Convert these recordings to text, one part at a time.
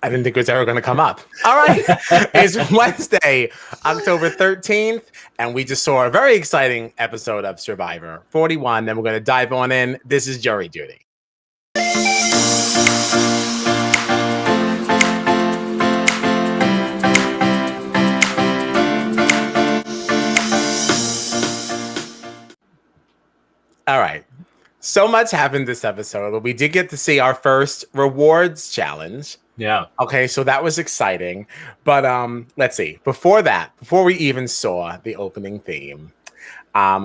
I didn't think it was ever going to come up. All right. It's Wednesday, October 13th, and we just saw a very exciting episode of Survivor 41, and we're going to dive on in. This is Jury Duty. All right. So much happened this episode, but we did get to see our first rewards challenge. Yeah. Okay, so that was exciting. But let's see. Before we even saw the opening theme,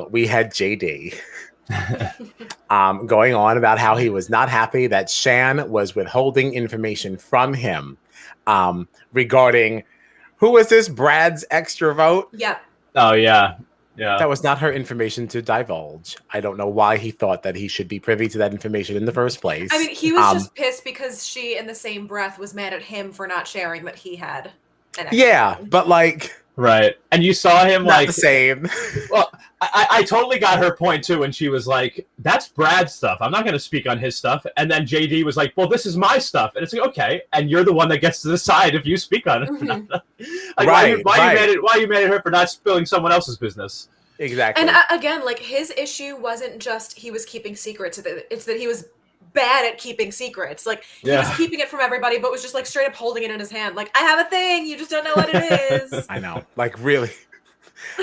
we had JD going on about how he was not happy that Shan was withholding information from him regarding, who was this, Brad's extra vote? Yep. Oh, yeah. Yeah. That was not her information to divulge. I don't know why he thought that he should be privy to that information in the first place. I mean, he was just pissed because she, in the same breath, was mad at him for not sharing that he had an extra vote. But like... Right. And you saw him not like... the same. Well, I totally got her point, too, when she was like, that's Brad's stuff. I'm not going to speak on his stuff. And then JD was like, well, this is my stuff. And it's like, okay. And you're the one that gets to decide if you speak on it. Mm-hmm. Like, why you mad at her for not spilling someone else's business? Exactly. And again, like, his issue wasn't just he was keeping secrets. It's that he was bad at keeping secrets. Like, he was keeping it from everybody, but was just, like, straight up holding it in his hand. Like, I have a thing. You just don't know what it is. I know. Like, really.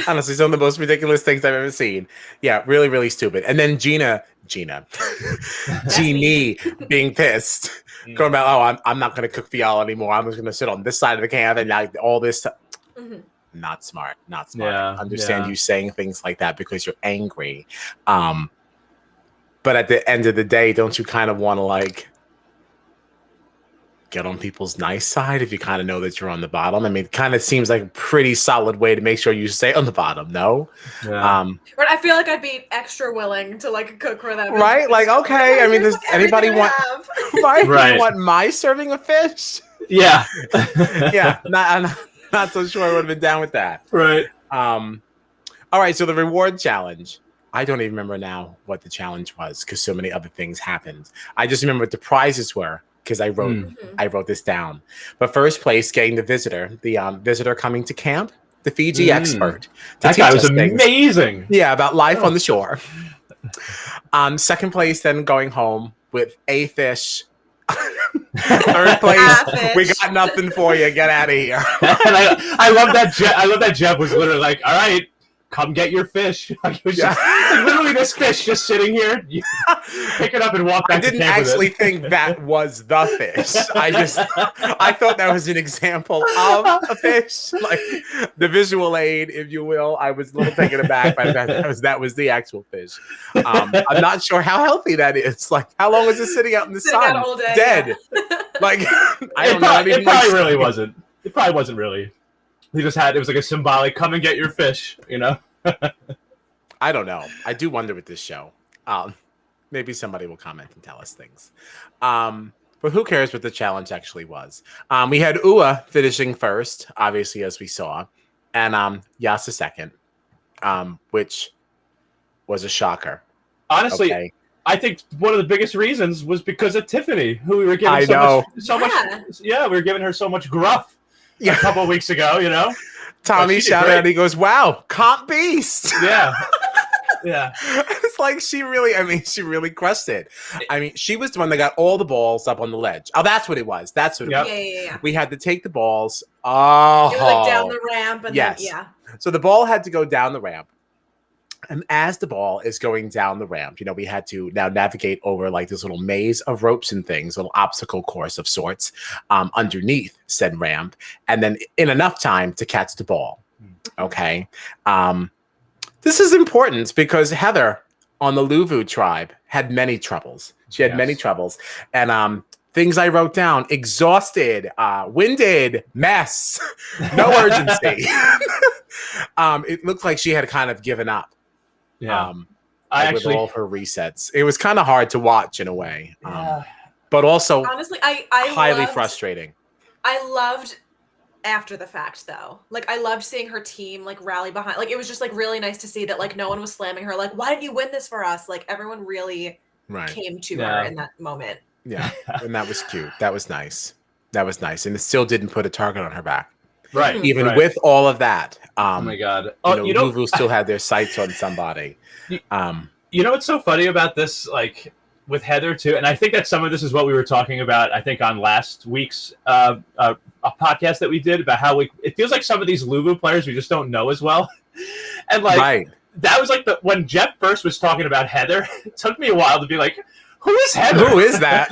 Honestly, some of the most ridiculous things I've ever seen. Yeah, really, really stupid. And then Jeannie being pissed. Going about, oh, I'm not going to cook for y'all anymore. I'm just going to sit on this side of the camp and like all this stuff. Mm-hmm. Not smart. Yeah, I understand you saying things like that because you're angry. But at the end of the day, don't you kind of want to like get on people's nice side if you kind of know that you're on the bottom? I mean, it kind of seems like a pretty solid way to make sure you stay on the bottom, no? Yeah. But I feel like I'd be extra willing to like cook for them. Right? Like, okay. I mean, does anybody want Right. You want my serving of fish? Yeah. Yeah. I'm not so sure I would have been down with that. Right. All right. So the reward challenge. I don't even remember now what the challenge was because so many other things happened. I just remember what the prizes were because I wrote this down. But first place, getting the visitor coming to camp, the Fiji expert. That guy was amazing. Yeah, about life on the shore. Second place, then going home with a fish. Third place, we got nothing for you. Get out of here. And I love that. I love that Jeff was literally like, "All right, come get your fish." Like, it was just, like, literally this fish just sitting here. You pick it up and walk back. I didn't actually think that was the fish. I thought that was an example of a fish, like the visual aid, if you will. I was a little taken aback by that was the actual fish. I'm not sure how healthy that is. Like, how long was it sitting out in the sun, all day, dead? Yeah. Like, I don't know. It probably really wasn't. It probably wasn't really. He just had, it was like a symbolic, come and get your fish, you know? I don't know. I do wonder with this show. Maybe somebody will comment and tell us things. But who cares what the challenge actually was? We had Ua finishing first, obviously, as we saw, and Yase second, which was a shocker. Honestly, okay. I think one of the biggest reasons was because of Tiffany, who we were giving so much. Yeah, we were giving her so much gruff. A couple of weeks ago, you know, Tommy shouted out, he goes, "Wow, comp beast!" Yeah, yeah. It's like she really crushed it. I mean, she was the one that got all the balls up on the ledge. Oh, that's what it was. That's what it was. Yeah. We had to take the balls. Oh, it was like down the ramp, and yes. Then, So the ball had to go down the ramp. And as the ball is going down the ramp, you know, we had to now navigate over like this little maze of ropes and things, little obstacle course of sorts, underneath said ramp, and then in enough time to catch the ball. Okay. This is important because Heather on the Luvu tribe had many troubles. She had many troubles. And things I wrote down: exhausted, winded, mess, no urgency. It looked like she had kind of given up. Yeah, with all of her resets, it was kind of hard to watch in a way, but also honestly, I highly frustrating. I loved after the fact though, like I loved seeing her team like rally behind. Like it was just like really nice to see that like no one was slamming her. Like, why didn't you win this for us? Like everyone really came to her in that moment. Yeah, and that was cute. That was nice. That was nice, and it still didn't put a target on her back. Right. Even right. with all of that. Oh my God. Oh, Luvu still had their sights on somebody. You know what's so funny about this, like with Heather too, and I think that some of this is what we were talking about. I think on last week's a podcast that we did about how it feels like some of these Luvu players we just don't know as well, and like right. that was like when Jeff first was talking about Heather. It took me a while to be like, who is Heather? Who is that?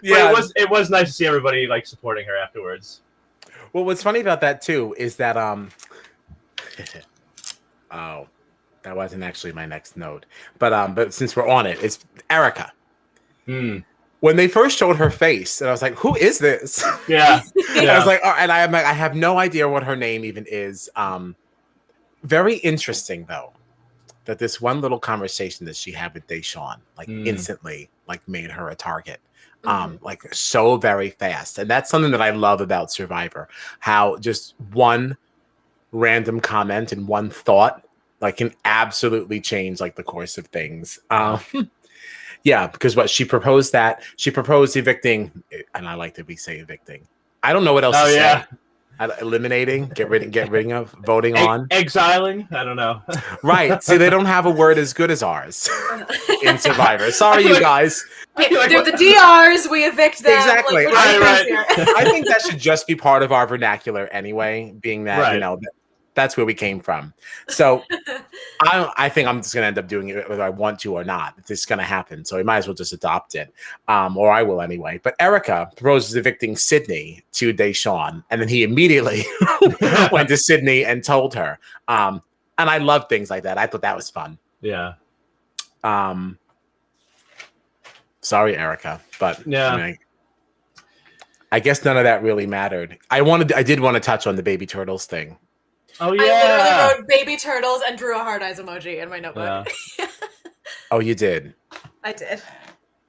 Yeah, it was nice to see everybody like supporting her afterwards. Well, what's funny about that too is that oh, that wasn't actually my next note, but since we're on it, it's Erica. When they first showed her face, and I was like, "Who is this?" Yeah, yeah. I was like, oh, and I'm like, I have no idea what her name even is. Very interesting though, that this one little conversation that she had with Deshawn, like instantly, like made her a target. Like so very fast. And that's something that I love about Survivor, how just one random comment and one thought like can absolutely change like the course of things. Yeah, because she proposed evicting, and I like that we say evicting. I don't know what else to say. Eliminating, get rid of, voting on, exiling. I don't know. Right. See, they don't have a word as good as ours in Survivor. Sorry, you guys. They're the DRs. We evict them. Exactly. Like, I think that should just be part of our vernacular anyway. Being that that's where we came from. So I think I'm just going to end up doing it whether I want to or not. It's just going to happen. So we might as well just adopt it. Or I will anyway. But Erica proposes evicting Sydney to Deshawn. And then he immediately went to Sydney and told her. And I love things like that. I thought that was fun. Yeah. Sorry, Erica. But yeah. I guess none of that really mattered. I did want to touch on the baby turtles thing. Oh yeah! I literally wrote baby turtles and drew a heart eyes emoji in my notebook. Yeah. Oh, you did? I did.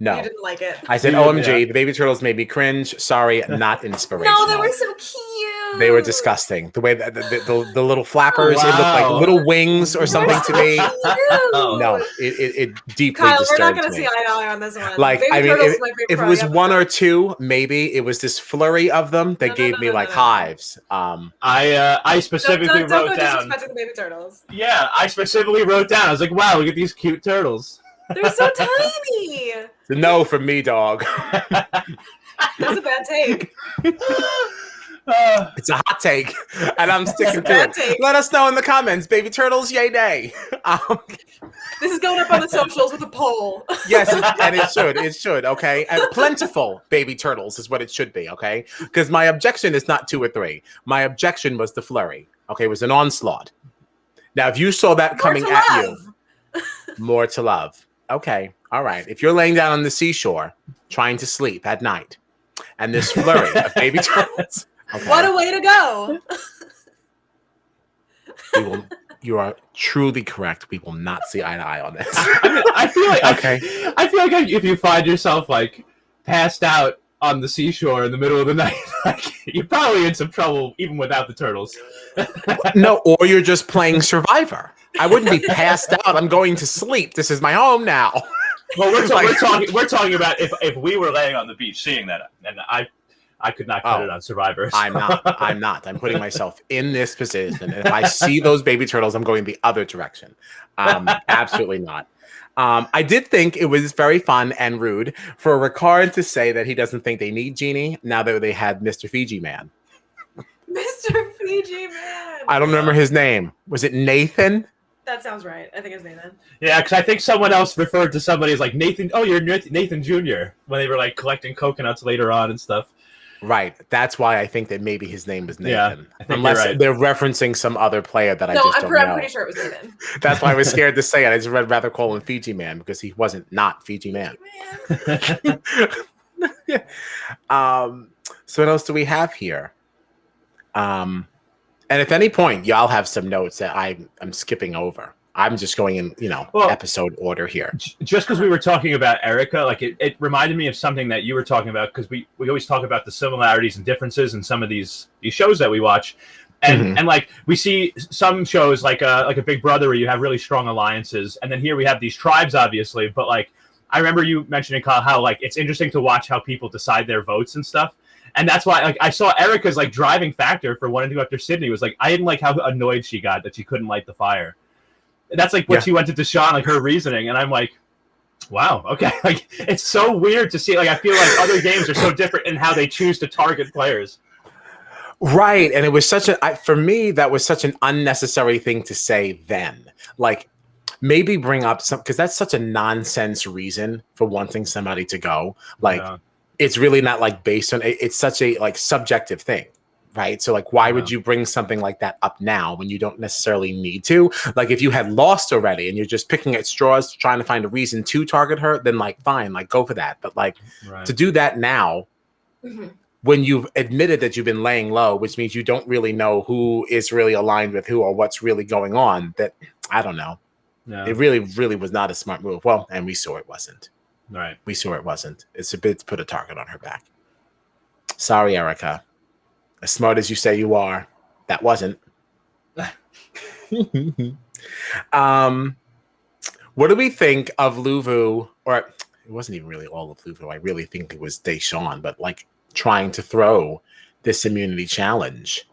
No. You didn't like it. I said, OMG, the baby turtles made me cringe. Sorry, not inspirational. No, they were so cute. They were disgusting. The way that the little flappers, it looked like little wings or something to me. No, it deeply Kyle, disturbed me. we're not going to see eye to eye on this one. Like, I mean, if it was one or two, maybe it was this flurry of them that gave me like hives. I specifically wrote down. Disrespecting the baby turtles. Yeah, I specifically wrote down. I was like, wow, look at these cute turtles. They're so tiny. No from me, dog. That's a bad take. It's a hot take, and I'm sticking to it. Take. Let us know in the comments, baby turtles, yay, nay. This is going up on the socials with a poll. Yes, and it should, okay? And plentiful baby turtles is what it should be, okay? Because my objection is not 2 or 3. My objection was the flurry, okay? It was an onslaught. Now, if you saw that coming at you, more to love. Okay, all right. If you're laying down on the seashore, trying to sleep at night, and this flurry of baby turtles. Okay. What a way to go! You are truly correct. We will not see eye to eye on this. I feel like if you find yourself like passed out on the seashore in the middle of the night, like, you're probably in some trouble even without the turtles. No, or you're just playing Survivor. I wouldn't be passed out. I'm going to sleep. This is my home now. Well, we're talking about if we were laying on the beach seeing that, and I could not cut it on Survivor. So. I'm not. I'm putting myself in this position. And if I see those baby turtles, I'm going the other direction. Absolutely not. I did think it was very fun and rude for Ricard to say that he doesn't think they need Genie now that they had Mr. Fiji Man. Mr. Fiji Man. I don't remember his name. Was it Nathan? That sounds right. I think it's Nathan. Yeah, because I think someone else referred to somebody as like Nathan. Oh, you're Nathan Jr. when they were like collecting coconuts later on and stuff. Right. That's why I think that maybe his name was Nathan. Yeah, I think unless they're referencing some other player that I just don't know. I'm pretty sure it was Nathan. That's why I was scared to say it. I just would rather call him Fiji Man because he wasn't not Fiji Man. So what else do we have here? And if at any point y'all have some notes that I'm skipping over, I'm just going in, episode order here. Just because we were talking about Erica, like it reminded me of something that you were talking about, because we always talk about the similarities and differences in some of these shows that we watch. And and like we see some shows like a Big Brother where you have really strong alliances, and then here we have these tribes, obviously. But like I remember you mentioning, Kyle, how like it's interesting to watch how people decide their votes and stuff. And that's why, like, I saw Erica's like driving factor for wanting to go after Sydney was like, I didn't like how annoyed she got that she couldn't light the fire. That's like what she went to Deshaun, like her reasoning, and I'm like, wow, okay. Like, it's so weird to see. Like, I feel like other games are so different in how they choose to target players. Right, and it was for me, that was such an unnecessary thing to say then. Like, maybe bring up some, because that's such a nonsense reason for wanting somebody to go. Like, it's really not like based on, it's such a like subjective thing. Right. So like, why would you bring something like that up now when you don't necessarily need to? Like, if you had lost already and you're just picking at straws, trying to find a reason to target her, then like, fine, like go for that. But like to do that now, when you've admitted that you've been laying low, which means you don't really know who is really aligned with who or what's really going on, that I don't know. No. It really, really was not a smart move. Well, and we saw it wasn't. Right. We saw it wasn't. It's a bit to put a target on her back. Sorry, Erica. As smart as you say you are, that wasn't. What do we think of Luvu? Or it wasn't even really all of Luvu. I really think it was Deshaun, but like trying to throw this immunity challenge.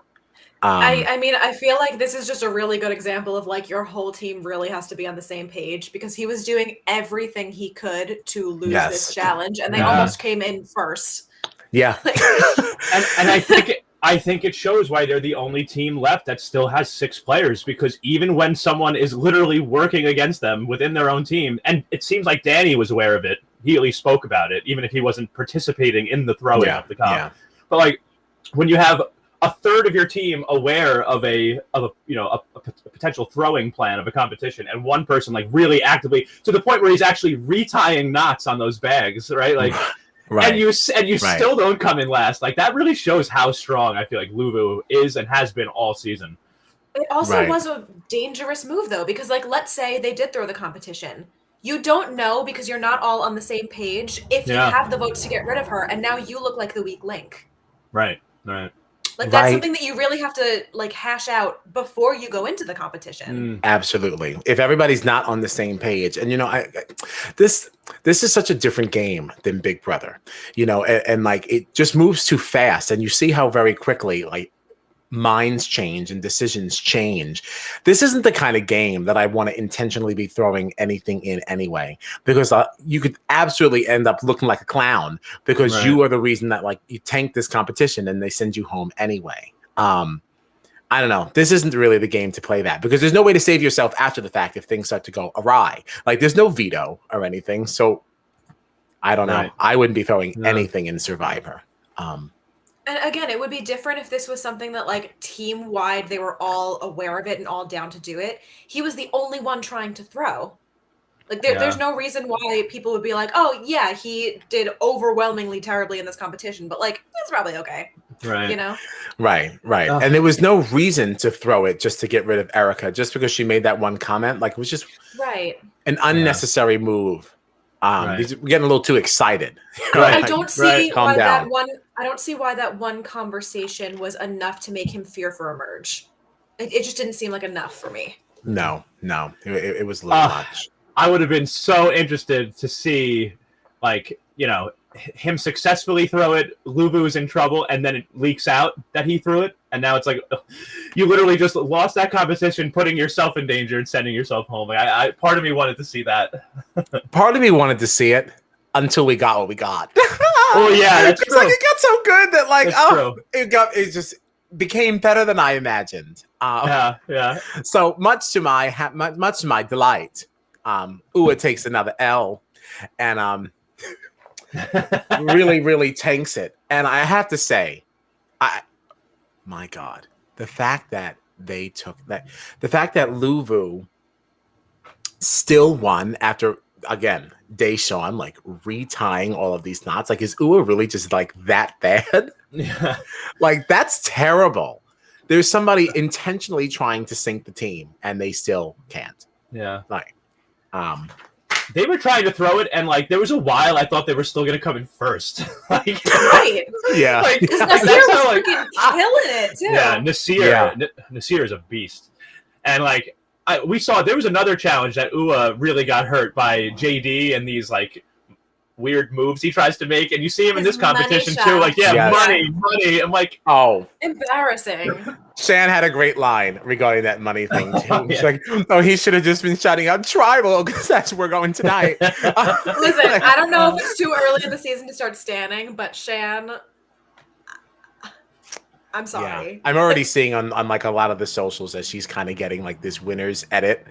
I mean, I feel like this is just a really good example of like your whole team really has to be on the same page, because he was doing everything he could to lose this challenge, and they almost came in first. Yeah. and I think it shows why they're the only team left that still has 6 players, because even when someone is literally working against them within their own team, and it seems like Danny was aware of it, he at least spoke about it, even if he wasn't participating in the throwing of the comp. Yeah. But like, when you have a third of your team aware of a potential throwing plan of a competition, and one person like really actively to the point where he's actually retying knots on those bags, right? Like. Right. And you still don't come in last. Like, that really shows how strong I feel like Luvu is and has been all season. It also was a dangerous move, though, because like, let's say they did throw the competition. You don't know, because you're not all on the same page, if you have the votes to get rid of her, and now you look like the weak link. Right. Like, that's something that you really have to like hash out before you go into the competition. Absolutely. If everybody's not on the same page, and this is such a different game than Big Brother, and like it just moves too fast, and you see how very quickly like minds change and decisions change. This isn't the kind of game that I want to intentionally be throwing anything in anyway, because you could absolutely end up looking like a clown because you are the reason that like you tank this competition and they send you home anyway. I don't know. This isn't really the game to play that, because there's no way to save yourself after the fact if things start to go awry. Like, there's no veto or anything. So I don't know. I wouldn't be throwing anything in Survivor. And again, it would be different if this was something that like team-wide, they were all aware of it and all down to do it. He was the only one trying to throw. Like, there's no reason why people would be like, oh, yeah, he did overwhelmingly terribly in this competition, but like, it's probably okay. Right. Right. And there was no reason to throw it just to get rid of Erica, just because she made that one comment. Like, it was just an unnecessary move. We're getting a little too excited. I don't see why that one. I don't see why that one conversation was enough to make him fear for a merge. It just didn't seem like enough for me. No, it was a little much. I would have been so interested to see, like, him successfully throw it. Luvu's in trouble, and then it leaks out that he threw it, and now it's like you literally just lost that competition, putting yourself in danger and sending yourself home. Like, part of me wanted to see that. Part of me wanted to see it until we got what we got. Oh yeah, that's true. Like, it got so good that like it just became better than I imagined. Yeah. So much to my delight, Ua takes another L, and really, really tanks it. And I have to say, my God, the fact that they took that, the fact that Luvu still won after, again, Deshaun like retying all of these knots. Like, is Ua really just like that bad? Yeah. Like, that's terrible. There's somebody intentionally trying to sink the team and they still can't. Yeah. Like, they were trying to throw it, and like there was a while I thought they were still going to come in first. Like, yeah, like, because Nasir was freaking killing it too. Yeah, Nasir is a beast, and like we saw there was another challenge that Ua really got hurt by JD and these like weird moves he tries to make, and you see him in His this competition money too. Like, Yes. money. I'm like, Oh, Embarrassing. Shan had a great line regarding that money thing too. Oh, She's yeah. like, "Oh, he should have just been shouting out tribal because that's where we're going tonight." Listen, I don't know if it's too early in the season to start standing, but Shan, I'm sorry. Yeah. I'm already seeing on like a lot of the socials that she's kind of getting like this winner's edit.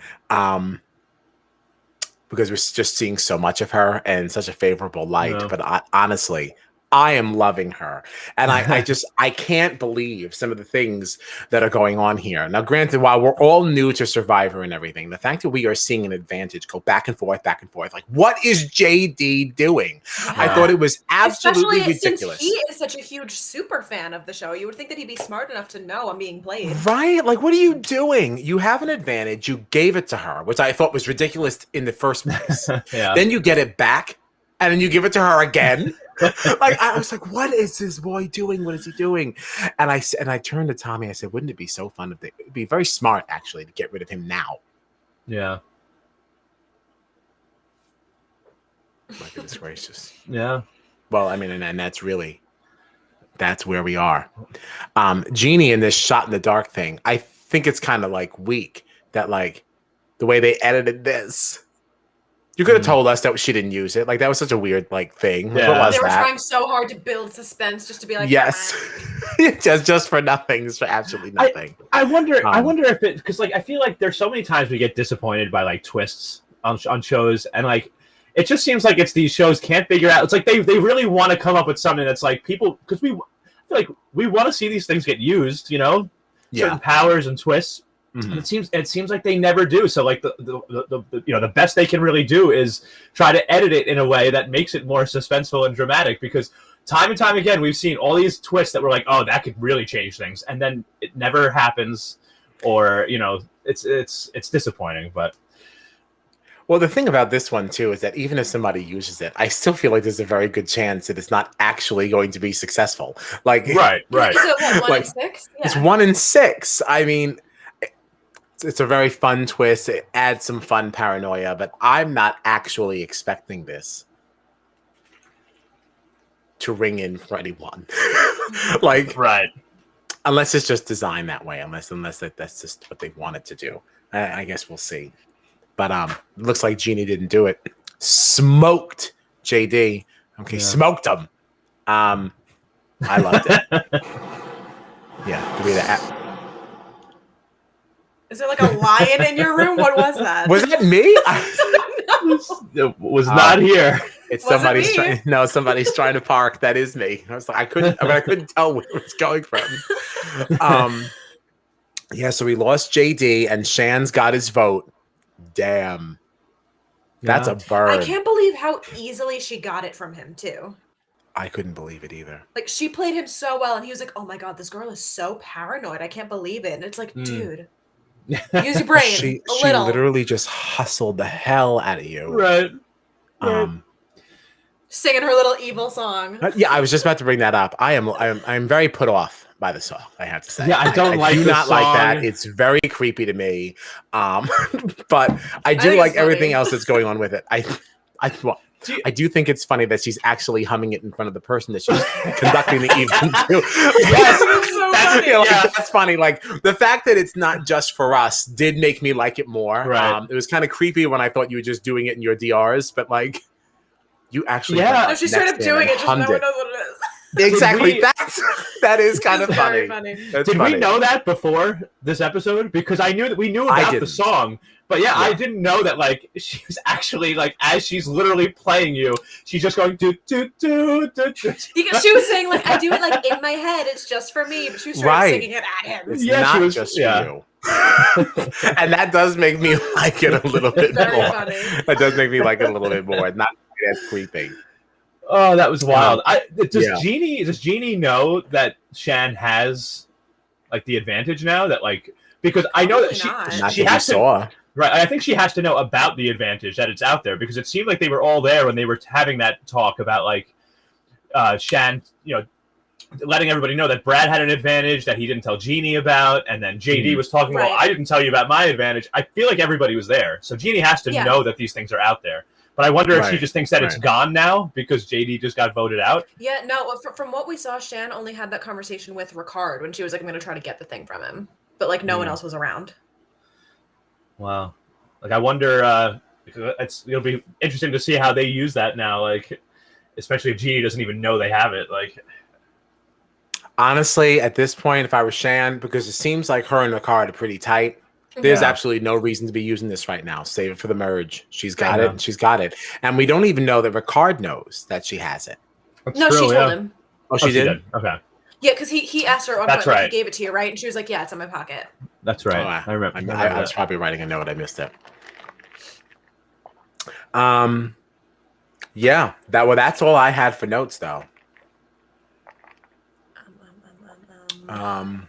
Because we're just seeing so much of her and such a favorable light. Yeah. But honestly, I am loving her. And I can't believe some of the things that are going on here. Now, granted, while we're all new to Survivor and everything, the fact that we are seeing an advantage go back and forth, like, what is JD doing? Yeah. I thought it was absolutely Especially ridiculous. since he is such a huge super fan of the show. You would think that he'd be smart enough to know I'm being played. Right? Like, what are you doing? You have an advantage. You gave it to her, which I thought was ridiculous in the first place. yeah. Then you get it back, and then you give it to her again. Like, I was like, what is this boy doing? What is he doing? And I turned to Tommy. I said, wouldn't it be so fun if it'd be very smart actually to get rid of him now? Yeah. My goodness gracious. Yeah. Well, I mean, and that's where we are. Jeannie in this shot in the dark thing, I think it's kind of like weak that like the way they edited this. You could have told us that she didn't use it. Like, that was such a weird like thing. Like, Yeah. what was They were that? trying so hard to build suspense just to be like, Yes. just for nothing, just for absolutely nothing. I wonder if it, because like I feel like there's so many times we get disappointed by like twists on shows, and like it just seems like it's these shows can't figure out. It's like they really want to come up with something that's like people, because I feel like we want to see these things get used, you know, certain powers and twists. Mm-hmm. And it seems like they never do. So like the best they can really do is try to edit it in a way that makes it more suspenseful and dramatic, because time and time again we've seen all these twists that we're like, oh, that could really change things, and then it never happens, or you know, it's disappointing. But well, the thing about this one too is that even if somebody uses it, I still feel like there's a very good chance that it's not actually going to be successful. Like, right. Is it what, 1 Like, in 6? Yeah. it's 1 in 6. I mean, it's a very fun twist. It adds some fun paranoia, but I'm not actually expecting this to ring in for anyone. Like, Right. unless it's just designed that way, unless that's just what they wanted to do. I guess we'll see. But it looks like Jeannie didn't do it. Smoked JD. Okay, smoked him. I loved it. Yeah, give me that. Is there like a lion in your room? What was that? Was that me? It was not here. It's Was it somebody's me? trying. No, somebody's trying to park. That is me. I was like, I couldn't tell where it was going from. Yeah. So we lost JD, and Shan's got his vote. Damn, that's a bird. I can't believe how easily she got it from him too. I couldn't believe it either. Like, she played him so well, and he was like, "Oh my god, this girl is so paranoid. I can't believe it." And it's like, dude, use your brain She a little. literally just hustled the hell out of you. Right. Singing her little evil song. Yeah, I was just about to bring that up. I'm very put off by the song, I have to say. Yeah, I don't like do the not like that. song. It's very creepy to me. But I do think like it's everything funny. else that's going on with it. I do think it's funny that she's actually humming it in front of the person that she's conducting the evening to. Yes, it's so funny. You know, like, that's funny. Like, the fact that it's not just for us did make me like it more. Right. It was kind of creepy when I thought you were just doing it in your DRs, but like, you actually No, she's straight up doing it, just no hummed one knows what it is. Exactly. we- That is kind of It's very funny. funny. That's Did funny. we know that before this episode? Because I knew that we knew I about the didn't. song, but yeah, I didn't know that like she was actually like, as she's literally playing you, she's just going do do do do do. She was saying like, I do it like in my head. It's just for me, but she was Right. singing it at him. It's Yeah, not she was- just yeah. for you. And that does make me like it a little bit Very more. funny. That does make me like it a little bit more. Not quite as creepy. Oh, that was wild. Does Yeah. Jeannie know that Shan has like the advantage now? That like, because I know that Probably not. Not she that we has to. saw. Right, I think she has to know about the advantage that it's out there, because it seemed like they were all there when they were having that talk about like Shan, you know, letting everybody know that Brad had an advantage that he didn't tell Jeannie about, and then JD was talking, well, Right. I didn't tell you about my advantage. I feel like everybody was there, so Jeannie has to Yeah. know that these things are out there. But I wonder if she Right, just thinks that it's right. gone now because JD just got voted out. Yeah, no. From what we saw, Shan only had that conversation with Ricard when she was like, "I'm going to try to get the thing from him," but like no one else was around. Wow. Like I wonder. It'll be interesting to see how they use that now. Like, especially if Jeannie doesn't even know they have it. Like, honestly, at this point, if I were Shan, because it seems like her and Ricard are pretty tight. There's absolutely no reason to be using this right now. Save it for the merge. She's got it. And she's got it. And we don't even know that Ricard knows that she has it. that's No, true, she told him. Oh, she did? Okay. Yeah, because he asked her at one That's point, like, right. he gave it to you, right? And she was like, "Yeah, it's in my pocket." That's right. Oh, I remember. I was probably writing a note. I missed it. Yeah. That's all I had for notes, though. Yeah,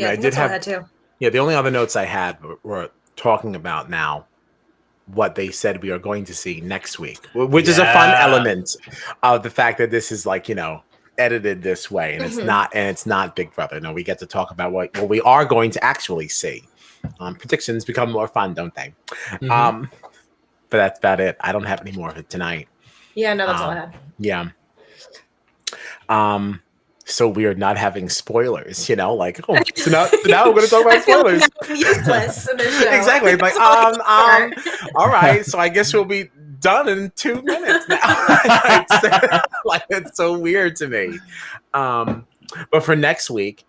I think did that's all I have had too. Yeah, the only other notes I had were talking about now what they said we are going to see next week, which is a fun element of the fact that this is like, edited this way, and it's not Big Brother. No, we get to talk about what we are going to actually see. Predictions become more fun, don't they? But that's about it. I don't have any more of it tonight. Yeah, no, that's all I had. Yeah. So weird not having spoilers, so now we're going to talk about spoilers. Useless in this show. Exactly. Like, all right. So I guess we'll be done in 2 minutes now. Like, it's so weird to me. But for next week,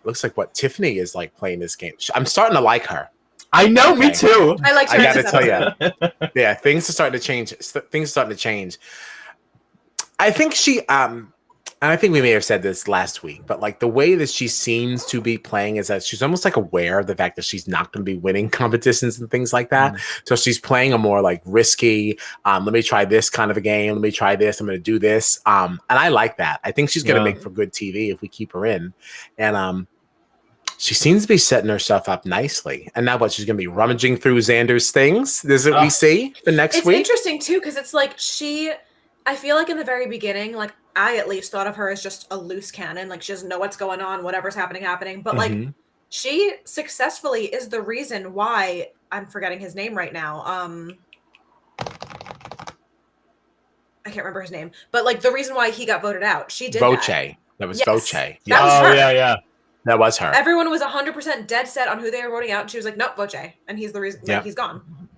looks like Tiffany is like playing this game. I'm starting to like her. I know, me too. I like. I got to tell you, yeah, things are starting to change. Things are starting to change. I think and I think we may have said this last week, but like the way that she seems to be playing is that she's almost like aware of the fact that she's not going to be winning competitions and things like that. So she's playing a more like risky, let me try this kind of a game. Let me try this. I'm going to do this. And I like that. I think she's going to make for good TV if we keep her in. And she seems to be setting herself up nicely. And now she's going to be rummaging through Xander's things. This is what we see for next week. It's interesting too, because it's like I feel like in the very beginning, like I at least thought of her as just a loose cannon. Like she doesn't know what's going on, whatever's happening. But like she successfully is the reason why I'm forgetting his name right now. I can't remember his name, but like the reason why he got voted out, she did Voce. that. That was Yes. Voce. That was her. Yeah. That was her. Everyone was 100% dead set on who they were voting out, and she was like, "Nope, Voce," and he's the reason. Like, he's gone.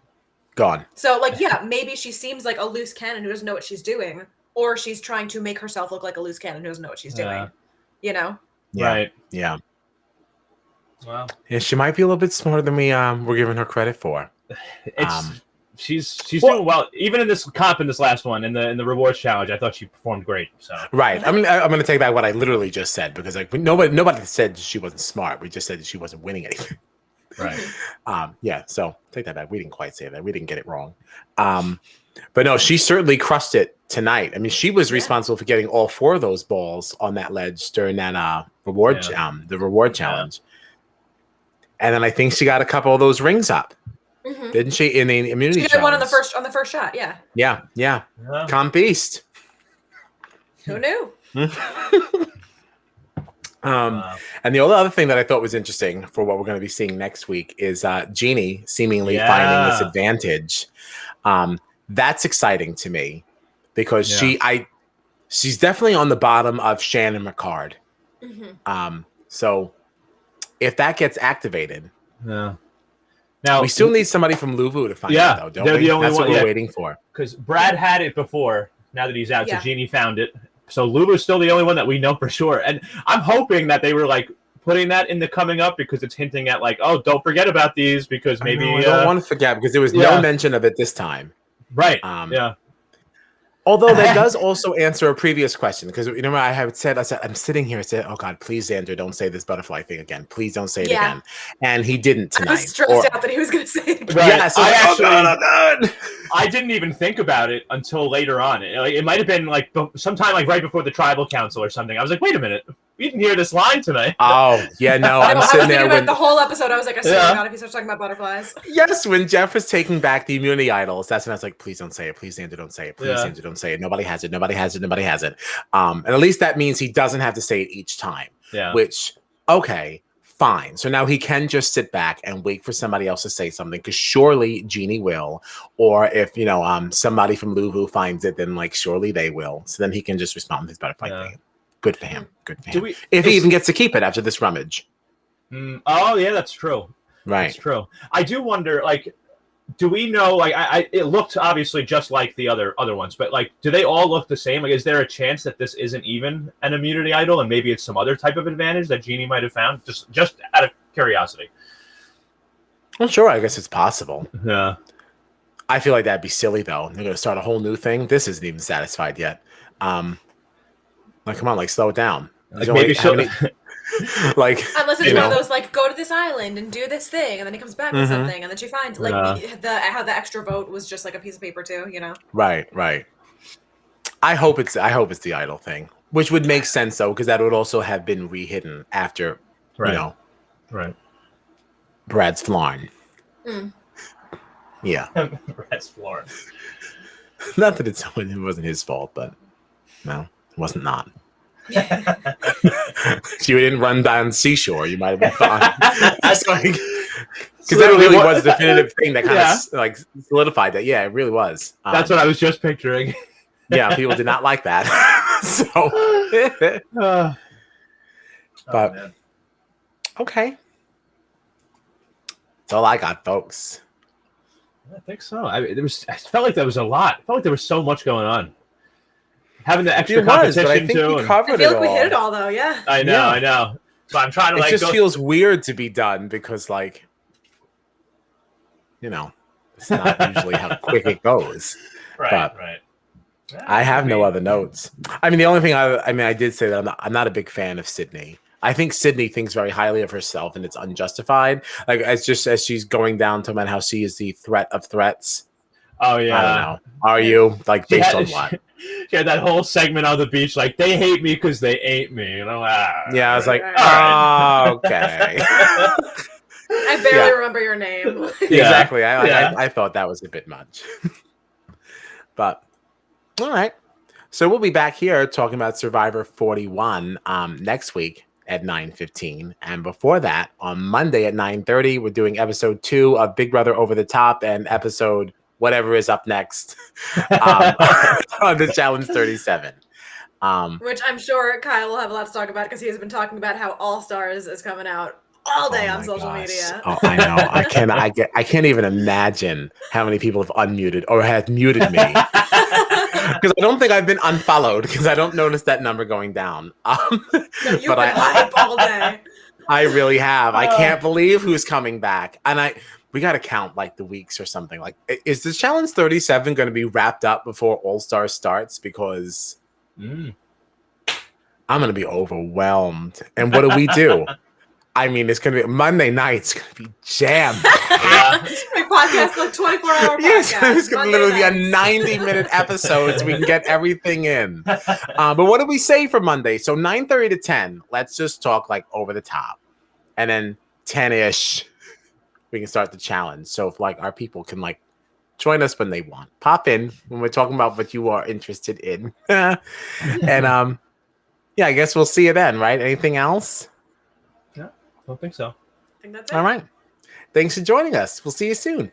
Gone. So like, yeah, maybe she seems like a loose cannon who doesn't know what she's doing, or she's trying to make herself look like a loose cannon who doesn't know what she's doing. Yeah. Right. Yeah. Wow. Yeah, she might be a little bit smarter than we're giving her credit for. She's doing well, even in this comp in this last one in the rewards challenge. I thought she performed great. So right. I mean, I'm going to take back what I literally just said, because like nobody said she wasn't smart. We just said that she wasn't winning anything. Right. Yeah. So take that back. We didn't quite say that. We didn't get it wrong. But no, she certainly crushed it tonight. I mean, she was responsible for getting all 4 of those balls on that ledge during that reward challenge. And then I think she got a couple of those rings up. Didn't she, in the immunity challenge? She got one on the first shot, yeah. Yeah. Comp beast. Who knew? And the only other thing that I thought was interesting for what we're going to be seeing next week is Jeannie seemingly finding this advantage. That's exciting to me, because she's definitely on the bottom of Shan and Ricard. So if that gets activated, now we still need somebody from Luvu to find out, though, don't we? That's what we're waiting for. Because Brad had it before. Now that he's out, so Jeannie found it. So Luvu's still the only one that we know for sure. And I'm hoping that they were like putting that in the coming up, because it's hinting at like, oh, don't forget about these, because maybe I don't want to forget, because there was no mention of it this time. Right. Although that does also answer a previous question, because I have said, I'm sitting here and said, oh God, please, Xander, don't say this butterfly thing again. Please don't say it again. And he didn't tonight. I was stressed out that he was going to say it again. Right. Yeah, so I didn't even think about it until later on. It might have been like sometime like right before the tribal council or something. I was like, wait a minute. We didn't hear this line tonight. Oh, yeah, no. I'm sitting there when the whole episode, I was like, I swear to God, if he starts talking about butterflies. Yes, when Jeff was taking back the immunity idols, that's when I was like, please don't say it. Please, Xander, don't say it. Please, Xander, don't say it. Nobody has it. Nobody has it. Nobody has it. And at least that means he doesn't have to say it each time. Yeah. Which, okay, fine. So now he can just sit back and wait for somebody else to say something, because surely Jeannie will, or if somebody from Luvu finds it, then like surely they will. So then he can just respond with his butterfly thing. Good for him. Good for him. If he even gets to keep it after this rummage. Oh yeah, that's true. Right. That's true. I do wonder, like, do we know, like, it looked obviously just like the other ones, but like, do they all look the same? Like, is there a chance that this isn't even an immunity idol, and maybe it's some other type of advantage that Jeannie might have found? Just out of curiosity. Well, sure, I guess it's possible. Yeah. I feel like that'd be silly though. They're gonna start a whole new thing. This isn't even satisfied yet. Like, come on, like, slow it down. Like, maybe like, unless it's one of those, like, go to this island and do this thing, and then he comes back with something, and then she finds like how the extra vote was just like a piece of paper too, Right. I hope it's the idol thing, which would make sense though, because that would also have been rehidden after Brad's Flarn. Yeah. Brad's Flarn. Not that it wasn't his fault, but no, it wasn't not. If you didn't run down the seashore, you might have been fine. Because that really was the definitive thing that kind of like solidified that. Yeah, it really was. That's what I was just picturing. Yeah, people did not like that. But okay, that's all I got, folks. I think so. I felt like there was a lot. I felt like there was so much going on. Having the extra competition too. I feel like we hit it all though. Yeah. I know. So I'm trying to It just feels weird to be done because, like, it's not usually how quick it goes. Right. I have no other notes. I mean, the only thing I did say that I'm not a big fan of Sydney. I think Sydney thinks very highly of herself, and it's unjustified. Like, as she's going down to about how she is the threat of threats. Oh yeah. I don't know. Are you like based on what? She had that whole segment on the beach, like, they hate me because they ain't me. Yeah, I was like, oh, okay. I barely remember your name. Exactly. I thought that was a bit much. But all right. So we'll be back here talking about Survivor 41 next week at 9:15. And before that, on Monday at 9:30, we're doing episode 2 of Big Brother Over the Top and episode whatever is up next on the Challenge 37. Which I'm sure Kyle will have a lot to talk about, because he has been talking about how All Stars is coming out all day on social media. Oh, I know. I can't even imagine how many people have unmuted or have muted me. Because I don't think I've been unfollowed, because I don't notice that number going down. You've been hype all day. I really have. I can't believe who's coming back. And we got to count like the weeks or something. Like, is this Challenge 37 going to be wrapped up before All Stars starts? Because I'm going to be overwhelmed. And what do? I mean, it's going to be Monday night's going to be jammed. Podcast, like 24-hour podcast. Yes, it's going to literally be a 90-minute episode so we can get everything in. But what did we say for Monday? So 9:30 to 10, let's just talk like over the top. And then 10-ish, we can start the challenge. So if like our people can like join us when they want. Pop in when we're talking about what you are interested in. And I guess we'll see you then, right? Anything else? I don't think so. I think that's it. All right. Thanks for joining us. We'll see you soon.